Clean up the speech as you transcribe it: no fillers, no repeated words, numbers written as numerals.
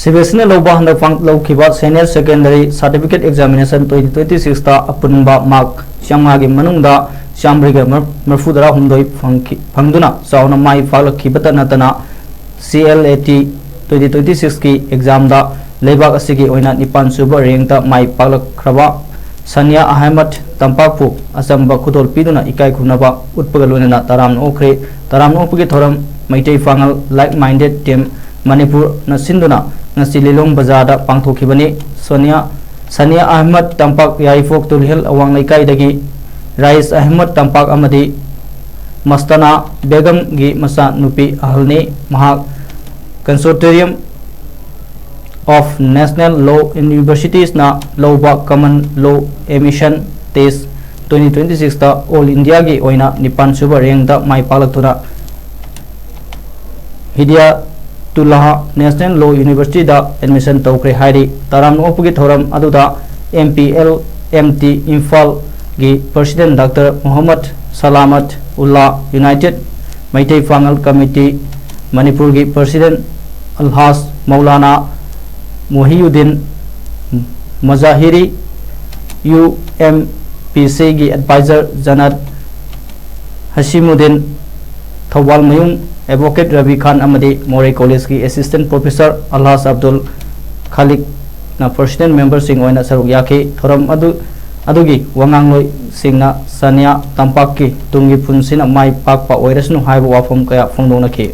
CBSE लौबा हंदक लौखिबा सीनियर सेकेंडरी सर्टिफिकेट एग्जामिनेशन 2026 ता अपुनबा मार्क चामागी मनुंगदा चामरिगा मरफुदरा हुंदोई फंगदुना चाउना माई पालखिबता नतना CLAT 2026 की एग्जाम दा लेबाक असिगी ओइना निपान सुबा रैंक ता माई पालखरबा सनिया अहमद तंपाकपु असंबा खुदोल पिदुना इकाई खुनबा उत्पगलोनेना तराम ओखरे तराम ओपगी थोरम Meitei Pangal like minded team Manipur न सिंधुना नसी लिलोंग बाजार पांथोखिबनी सनिया अहमद तंपाक याइफोक तुलहिल अवांग लैकाइदगी राइस अहमद तंपाक अमदी मस्तना बेगम गी मसा नुपी अहलनी महाक consortium of national law universities ना लौबा कॉमन लॉ एडमिशन टेस्ट 2026 ता ऑल इंडिया की ओइना निपान सुबा रैंक दा माई पालकतुना हिदिया तुलाहा नेशनल लॉ यूनिवर्सिटी दा एडमिशन तौक्रे हाइरी तराम ओपगी थोरम अदुदा MPL MT इम्फाल की president doctor Mohammad Salamat Ulla united Meitei Pangal committee Manipur की प्रेसिडेंट अलहास मौलाना मोहिउद्दीन मजाहिरी UMPC की adviser general Hasimuddin Thoubal Mayum advocate Ravi Khan अमदी मोरे कॉलेज की असिस्टेंट प्रोफेसर अलहास अब्दुल खालिक ना प्रेसिडेंट मेंबर सिंह ओइना सरुक याखी थोरम अदुगी वंगांगलोई सिंगना सनिया तंपाक की तुंगी फुनसिना माई पाकपा ओइरसनु हाइबो वाफम कया फोंदोनखी।